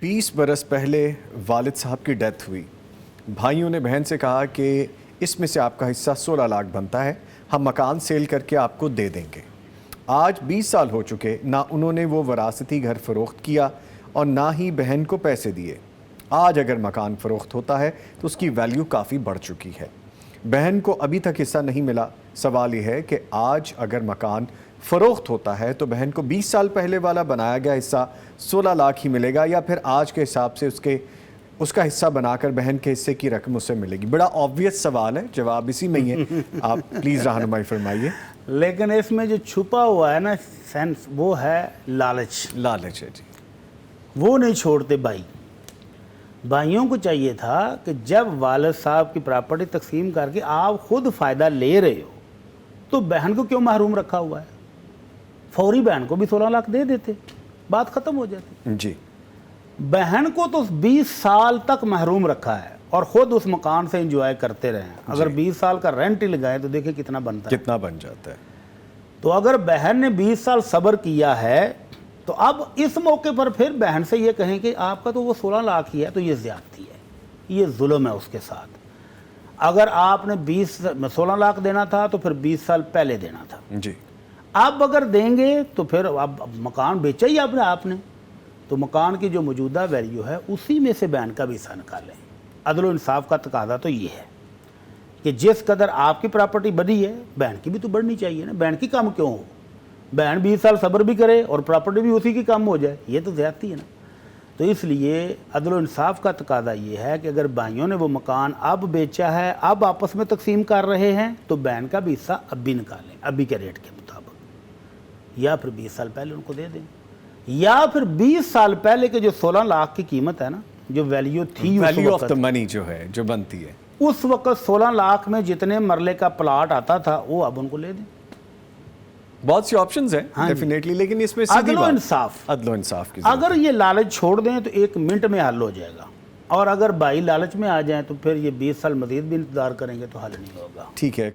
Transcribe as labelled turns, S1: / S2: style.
S1: 20 बरस पहले वालिद साहब की डेथ हुई। भाइयों ने बहन से कहा कि इसमें से आपका हिस्सा 16 लाख बनता है, हम मकान सेल करके आपको दे देंगे। आज 20 साल हो चुके, ना उन्होंने वो वरासती घर फ़रोख्त किया और ना ही बहन को पैसे दिए। आज अगर मकान फ़रोख्त होता है तो उसकी वैल्यू काफ़ी बढ़ चुकी है। बहन को अभी तक हिस्सा नहीं मिला। सवाल यह है कि आज अगर मकान फ़रोख्त होता है तो बहन को 20 साल पहले वाला बनाया गया हिस्सा 16 लाख ही मिलेगा, या फिर आज के हिसाब से उसका हिस्सा बनाकर बहन के हिस्से की रकम उसे मिलेगी। बड़ा ऑब्वियस सवाल है, जवाब इसी में ही है। आप प्लीज़ रहनुमाई फरमाइए।
S2: लेकिन इसमें जो छुपा हुआ है ना सेंस, वो है लालच।
S1: लालच है जी।
S2: वो नहीं छोड़ते भाई। भाइयों को चाहिए था कि जब वालिद साहब की प्रॉपर्टी तकसीम करके आप खुद फ़ायदा ले रहे हो तो बहन को क्यों महरूम रखा हुआ है? फौरी बहन को भी 16 लाख दे देते, बात ख़त्म हो जाती
S1: जी।
S2: बहन को तो 20 साल तक महरूम रखा है और ख़ुद उस मकान से एंजॉय करते रहे। अगर 20 साल का रेंट ही लगाए तो देखिए कितना बनता है,
S1: कितना बन जाता है। तो
S2: अगर बहन ने 20 साल सब्र किया है तो अब इस मौके पर फिर बहन से ये कहें कि आपका तो वो 16 लाख ही है, तो ये ज़्यादती है, ये जुल्म है उसके साथ। अगर आपने 16 लाख देना था तो फिर 20 साल पहले देना था
S1: जी।
S2: अब अगर देंगे तो फिर अब मकान बेचा ही आपने तो मकान की जो मौजूदा वैल्यू है उसी में से बहन का भी हिस्सा निकालें। अदल इंसाफ का तकादा तो ये है कि जिस कदर आपकी प्रॉपर्टी बढ़ी है बहन की भी तो बढ़नी चाहिए ना। बहन की कम क्यों हो? बहन 20 साल सब्र भी करे और प्रॉपर्टी भी उसी की कम हो जाए, ये तो ज़्यादती है ना। तो इसलिए अदल इंसाफ का तकादा ये है कि अगर भाइयों ने वो मकान अब बेचा है, अब आपस में तकसीम कर रहे हैं, तो बहन का भी हिस्सा अब भी निकालें अभी के रेट के मुताबिक, या फिर 20 साल पहले उनको दे दें, या फिर 20 साल पहले के जो 16 लाख की कीमत है ना, जो वैल्यू थी,
S1: वैल्यू ऑफ द मनी जो है, जो बनती है,
S2: उस वक्त 16 लाख में जितने मरले का प्लाट आता था वो अब उनको ले दें।
S1: बहुत सी ऑप्शंस हैं डेफिनेटली, लेकिन इसमें
S2: अदलो इंसाफ
S1: की
S2: अगर ये लालच छोड़ दें तो 1 मिनट में हल हो जाएगा, और अगर भाई लालच में आ जाएं तो फिर ये 20 साल मजीद भी इंतजार करेंगे तो हल नहीं होगा।
S1: ठीक है।